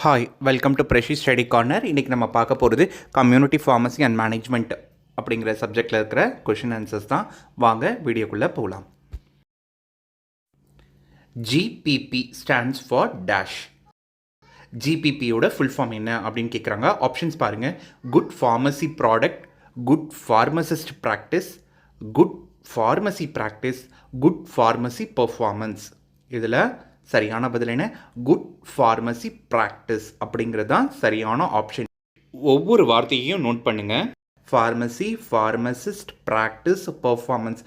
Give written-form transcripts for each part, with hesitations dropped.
Hi, welcome to Freshy study corner. இன்றைக்கி நம்ம பார்க்க போகிறது கம்யூனிட்டி ஃபார்மசி அண்ட் மேனேஜ்மெண்ட் அப்படிங்கிற சப்ஜெக்டில் இருக்கிற கொஷின் ஆன்சர்ஸ் தான். வாங்க வீடியோக்குள்ளே போகலாம். GPP stands for dash. ஜிபிபியோட ஃபுல் ஃபார்ம் என்ன அப்படின்னு கேட்குறாங்க. ஆப்ஷன்ஸ் பாருங்கள். Good pharmacy product, good pharmacist practice, good pharmacy practice, good pharmacy performance. இதில் சரியான பதில் என்ன? குட் ஃபார்மசி ப்ராக்டிஸ் அப்படிங்கிறது தான் சரியான ஆப்ஷன். ஒவ்வொரு வார்த்தையையும் நோட் பண்ணுங்கள். Pharmacy, pharmacist, practice, performance.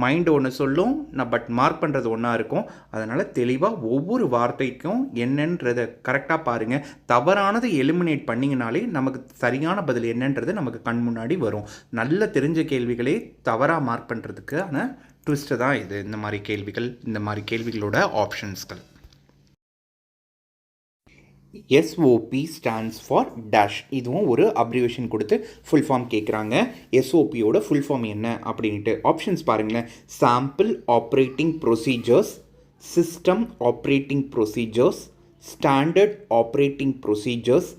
Mind ஒன்று சொல்லும், பட் மார்க் பண்ணுறது ஒன்றா இருக்கும். அதனால் தெளிவாக ஒவ்வொரு வார்த்தைக்கும் என்னன்றதை கரெக்டாக பாருங்கள். தவறானதை எலிமினேட் பண்ணிங்கனாலே நமக்கு சரியான பதில் என்னன்றது நமக்கு கண் முன்னாடி வரும். நல்ல தெரிஞ்ச கேள்விகளே தவறாக மார்க் பண்ணுறதுக்கான ட்விஸ்ட்டு தான் இது. இந்த மாதிரி கேள்விகளோட ஆப்ஷன்ஸ்கள். SOP stands for dash. இதுவும் ஒரு அப்ரிவேஷன் கொடுத்து ஃபுல் ஃபார்ம் கேட்குறாங்க. எஸ்ஓபியோட ஃபுல் ஃபார்ம் என்ன அப்படின்ட்டு ஆப்ஷன்ஸ் பாருங்களேன். Sample operating procedures, system operating procedures, standard operating procedures,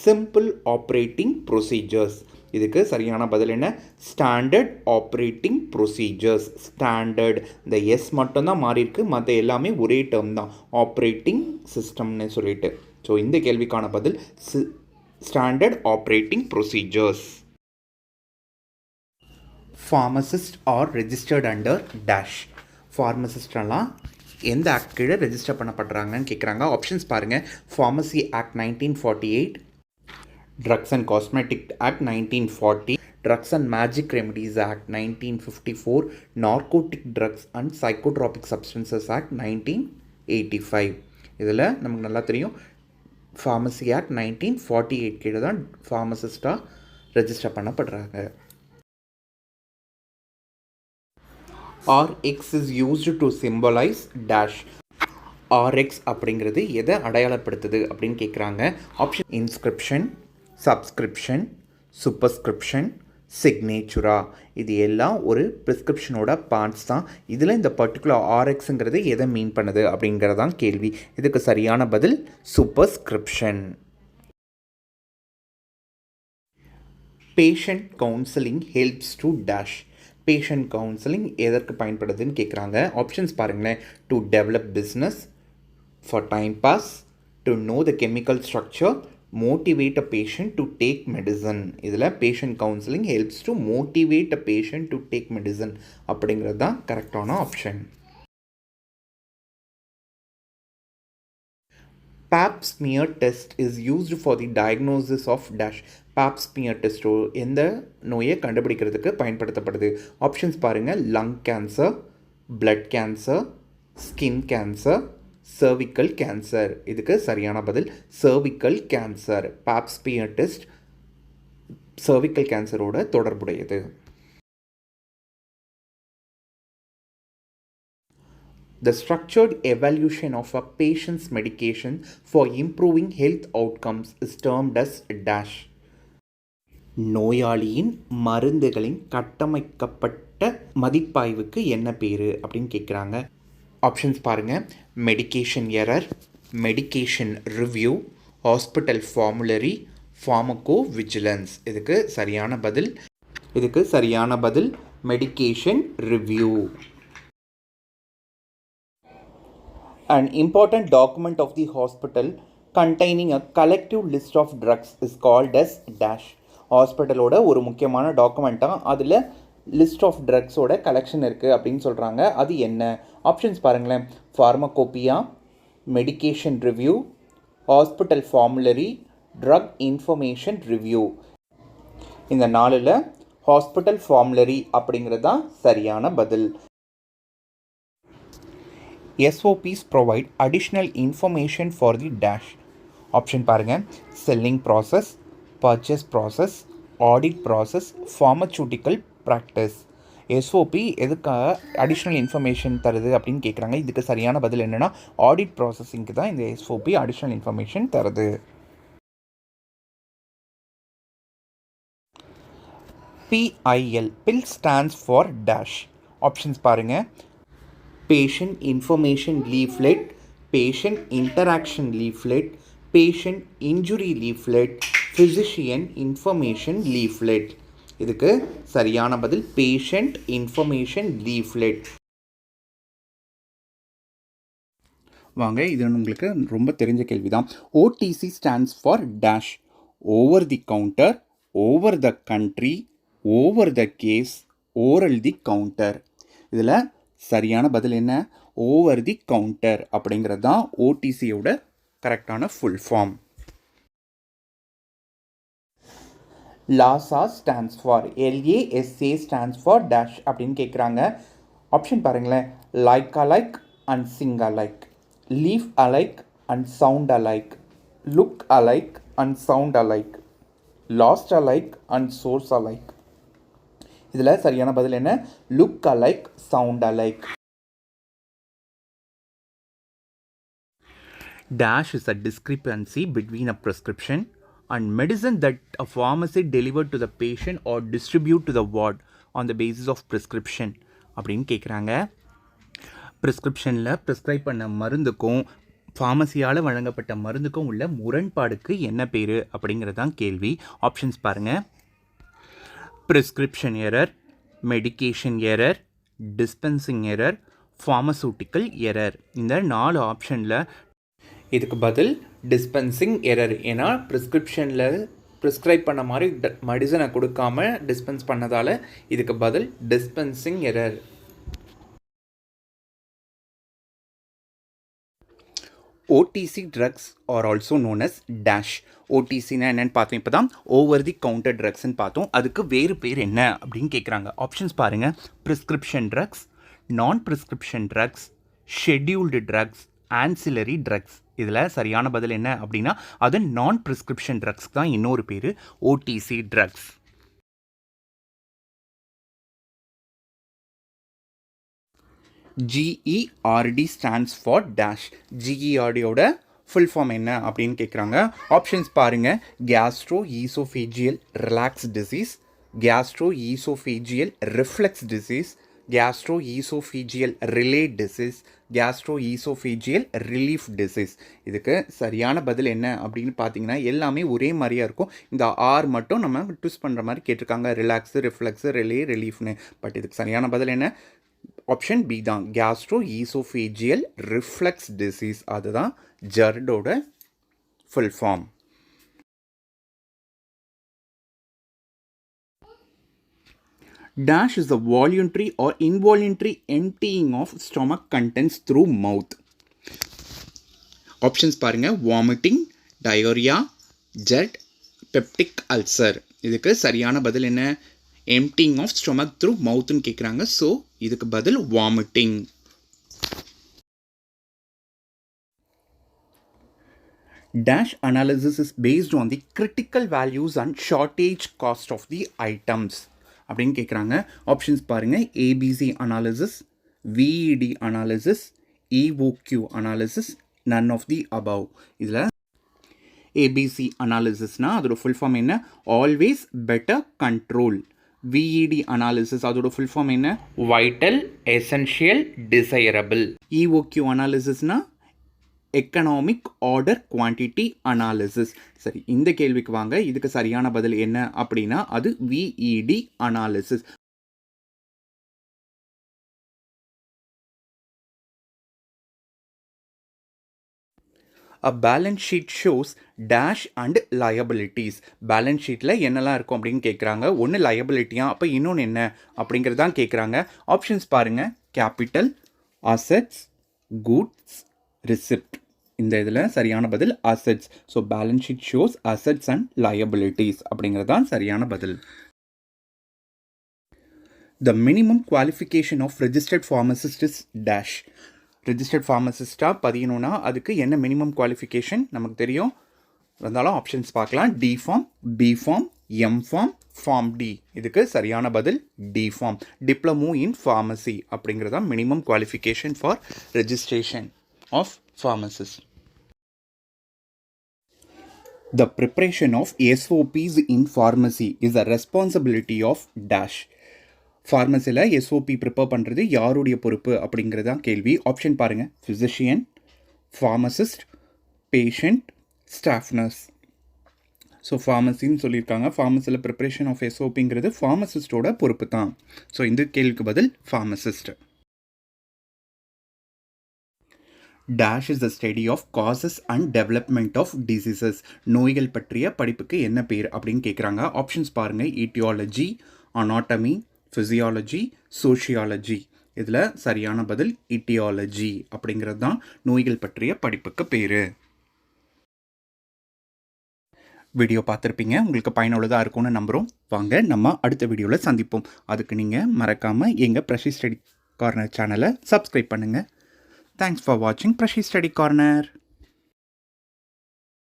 simple operating procedures. இதுக்கு சரியான பதில் என்ன? Standard operating procedures. ஸ்டாண்டர்ட், இந்த எஸ் மட்டும்தான் மாறி இருக்கு, மற்ற எல்லாமே ஒரே டேர்ம் தான், ஆப்ரேட்டிங் சிஸ்டம்னு சொல்லிட்டு. ஸோ இந்த கேள்விக்கான பதில் standard operating procedures. Pharmacist are registered under dash. ஃபார்மசிஸ்டெல்லாம் எந்த ஆக்ட் கீழே ரெஜிஸ்டர் பண்ணப்படுறாங்கன்னு கேட்குறாங்க. ஆப்ஷன்ஸ் பாருங்கள். Pharmacy act 1948, Drugs and Cosmetic Act 1940, Drugs and Magic Remedies Act 1954, Narcotic Drugs and Psychotropic Substances Act 1985. இதில் நமக்கு நல்லா தெரியும், ஃபார்மசி ஆக்ட் 1948 கீழே தான் ஃபார்மசிஸ்டாக register பண்ணப்படுறாங்க. RX is used to symbolize dash. RX அப்படிங்கிறது எதை அடையாளப்படுத்துது அப்படின்னு கேட்குறாங்க. Option inscription, subscription, superscription, signatura. இது எல்லாம் ஒரு ப்ரிஸ்கிரிப்ஷனோட பார்ட்ஸ் தான். இதில் இந்த பர்டிகுலர் ஆர்எக்ஸுங்கிறது எதை மீன் பண்ணுது அப்படிங்கிறதான் கேள்வி. இதுக்கு சரியான பதில் superscription. Patient counselling helps to dash. Patient counselling எதற்கு பயன்படுதுன்னு கேட்குறாங்க. ஆப்ஷன்ஸ் பாருங்களேன். To develop business, for time pass, to know the chemical structure, motivate a patient to take medicine. இதில் patient counseling helps to motivate a patient to take medicine அப்படிங்கிறது தான் கரெக்டான option. Pap smear test is used for the diagnosis of dash. Pap smear test எந்த நோயை கண்டுபிடிக்கிறதுக்கு பயன்படுத்தப்படுது. Options பாருங்கள். Lung cancer, blood cancer, skin cancer, cervical cancer. இதுக்கு சரியான பதில் cervical cancer. Pap smear test cervical கேன்சரோட தொடர்புடையது. The structured evaluation of a patient's medication for improving health outcomes is termed as dash. நோயாளியின் மருந்துகளின் கட்டமைக்கப்பட்ட மதிப்பாய்வுக்கு என்ன பேர் அப்படின்னு கேட்குறாங்க. ஆப்ஷன்ஸ் பாருங்கள். Medication error, medication review, hospital formulary, pharmaco vigilance. இதுக்கு சரியான பதில் medication review. An important document of the hospital containing a collective list of drugs is called as dash. ஹாஸ்பிட்டலோட ஒரு முக்கியமான டாக்குமெண்ட்டாக அதில் லிஸ்ட் ஆஃப் ட்ரக்ஸோட கலெக்ஷன் இருக்குது அப்படின்னு சொல்கிறாங்க. அது என்ன? ஆப்ஷன்ஸ் பாருங்களேன். Pharmacopoeia, medication review, hospital formulary, drug information review. இந்த 4ல் ஹாஸ்பிட்டல் ஃபார்முலரி அப்படிங்கிறது தான் சரியான பதில். SOPs provide additional information for the dash. Option பாருங்கள். Selling process, purchase process, audit process, pharmaceutical practice. SOP எதுக்காக அடிஷ்னல் இன்ஃபர்மேஷன் தருது அப்படின்னு கேட்குறாங்க. இதுக்கு சரியான பதில் என்னென்னா ஆடிட் ப்ராசஸிங்க்கு தான் இந்த எஸ்ஓபி அடிஷ்னல் இன்ஃபர்மேஷன் தருது. PIL, PIL stands for dash. Options பாருங்கள். Patient information leaflet, patient interaction leaflet, patient injury leaflet, physician information leaflet. இதுக்கு சரியான பதில் பேஷண்ட் இன்ஃபர்மேஷன் லீஃப்லெட். வாங்க, இது உங்களுக்கு ரொம்ப தெரிஞ்ச கேள்வி தான். OTC stands for dash. Over the counter, over the country, over the case, oral the counter. இதில் சரியான பதில் என்ன? ஓவர் தி கவுண்டர் அப்படிங்கிறது தான் ஓடிசியோட கரெக்டான full form. LASA stands for, LASA stands for dash அப்படின்னு கேட்குறாங்க. ஆப்ஷன் பாருங்களேன். Like alike and sing alike, leave alike and sound alike, look alike and sound alike, lost alike and source alike. இதில் சரியான பதில் என்ன? Look alike, sound alike. Dash is a discrepancy between a prescription and medicine that a pharmacy delivered to the patient or distribute to the ward on the basis of prescription அப்படின்னு கேட்குறாங்க. ப்ரிஸ்கிரிப்ஷனில் prescribe பண்ண மருந்துக்கும் ஃபார்மசியால் வழங்கப்பட்ட மருந்துக்கும் உள்ள முரண்பாடுக்கு என்ன பேர் அப்படிங்கிறது தான் கேள்வி. ஆப்ஷன்ஸ் பாருங்கள். Prescription error, medication error, dispensing error, pharmaceutical error. இந்த 4 ஆப்ஷனில் இதுக்கு பதில் டிஸ்பென்சிங் எரர். ஏன்னா ப்ரிஸ்கிரிப்ஷனில் ப்ரிஸ்கிரைப் பண்ண மாதிரி மெடிசனை கொடுக்காம டிஸ்பென்ஸ் பண்ணதால் இதுக்கு பதில் dispensing error. OTC drugs are also known as dash. OTCனா என்னன்னு பார்த்தோம். இப்போ தான் ஓவர் தி கவுண்டர் ட்ரக்ஸ்ன்னு பார்த்தோம். அதுக்கு வேறு பேர் என்ன அப்படின்னு கேட்குறாங்க. ஆப்ஷன்ஸ் பாருங்கள். Prescription drugs, non prescription drugs, scheduled drugs, ancillary drugs. இதில் சரியான பதில் என்ன அப்படின்னா அது நான் ப்ரிஸ்கிரிப்ஷன் ட்ரக்ஸ் தான் இன்னொரு பேர் OTC drugs. GERD stands for dash. GERDயோட ஃபுல் ஃபார்ம் என்ன அப்படின்னு கேட்குறாங்க. ஆப்ஷன்ஸ் பாருங்கள். Gastro oesophageal relax disease, gastro oesophageal reflux disease, gastro oesophageal relay disease, gastro oesophageal relief disease. இதுக்கு சரியான பதில் என்ன அப்படின்னு பார்த்தீங்கன்னா எல்லாமே ஒரே மாதிரியாக இருக்கும். இந்த ஆர் மட்டும் நம்ம ட்விஸ்ட் பண்ணுற மாதிரி கேட்டிருக்காங்க. ரிலாக்ஸு, ரிஃப்ளெக்ஸு, ரிலே, ரிலீஃப்னு. பட் இதுக்கு சரியான பதில் என்ன? ஆப்ஷன் பி தான், கேஸ்ட்ரோ ஈசோஃபேஜியல் ரிஃப்ளெக்ஸ் டிசீஸ். அதுதான் ஜெர்டோட full form. Dash is a voluntary or involuntary emptying of stomach contents through mouth. Options பாருங்கள். Vomiting, diarrhoea, GERD, peptic ulcer. இதுக்கு சரியான பதில் என்ன? எம்டிங் ஆஃப் ஸ்டொமக் த்ரூ மவுத்னு கேட்குறாங்க. ஸோ இதுக்கு பதில் vomiting. Dash analysis is based on the critical values and shortage cost of the items அப்படின்னு கேட்குறாங்க. ஆப்ஷன்ஸ் பாருங்கள். ABC analysis, VED analysis, EOQ analysis, none of the above. இதில் ABC அனாலிசிஸ்னால் அதோட ஃபுல் ஃபார்ம் என்ன? Always better control. VED analysis அதோட full form என்ன? Vital, essential, desirable. EOQ அனாலிசிஸ்னால் எக்கனாமிக் ஆர்டர் குவான்டிட்டி அனாலிசிஸ். சரி, இந்த கேள்விக்கு வாங்க. இதுக்கு சரியான பதில் என்ன அப்படின்னா அது VED analysis. A balance sheet shows dash and liabilities. Balance ஷீட்டில் என்னெல்லாம் இருக்கும் அப்படின்னு கேட்குறாங்க. ஒன்று லயபிலிட்டியா, அப்போ இன்னொன்று என்ன அப்படிங்கிறது தான் கேட்குறாங்க. ஆப்ஷன்ஸ் பாருங்கள். Capital, assets, goods, receipt. இந்த இதில் சரியான பதில் assets. So balance sheet shows assets and liabilities அப்படிங்கிறது தான் சரியான பதில். The minimum qualification of registered pharmacist is dash. Registered ஃபார்மசிஸ்ட்டாக பதியணும்னா அதுக்கு என்ன மினிமம் குவாலிஃபிகேஷன் நமக்கு தெரியும். இருந்தாலும் ஆப்ஷன்ஸ் பார்க்கலாம். D pharm, B pharm, M pharm, pharm D. இதுக்கு சரியான பதில் D pharm. Diploma in pharmacy அப்படிங்கிறது தான் minimum qualification for registration of pharmacist. The preparation of SOPs in pharmacy is a responsibility of dash. ஃபார்மசியில் SOP prepare பண்ணுறது யாருடைய பொறுப்பு அப்படிங்கிறது தான் கேள்வி. ஆப்ஷன் பாருங்கள். Physician, pharmacist, patient, staff nurse. So ஃபார்மசின்னு சொல்லியிருக்காங்க. ஃபார்மசியில் ப்ரிப்ரேஷன் ஆஃப் எஸ்ஓபிங்கிறது ஃபார்மசிஸ்டோட பொறுப்பு தான். ஸோ இந்த கேள்விக்கு பதில் pharmacist. Dash is the study of causes and development of diseases. நோய்கள் பற்றிய படிப்புக்கு என்ன பேர் அப்படின்னு கேட்குறாங்க. ஆப்ஷன்ஸ் பாருங்கள். Aetiology, anatomy, physiology, sociology. இதில் சரியான பதில் ஈட்டியாலஜி அப்படிங்கிறது தான் நோய்கள் பற்றிய படிப்புக்கு பேர். வீடியோ பார்த்துருப்பீங்க. உங்களுக்கு பயனுள்ளதாக இருக்கும்னு நம்புகிறோம். வாங்க நம்ம அடுத்த வீடியோவில் சந்திப்போம். அதுக்கு நீங்கள் மறக்காமல் எங்கள் ப்ரஷி ஸ்டடி கார்னர் சேனலை சப்ஸ்கிரைப் பண்ணுங்கள். தேங்க்ஸ் ஃபார் வாட்சிங் ப்ரஷி ஸ்டடி கார்னர்.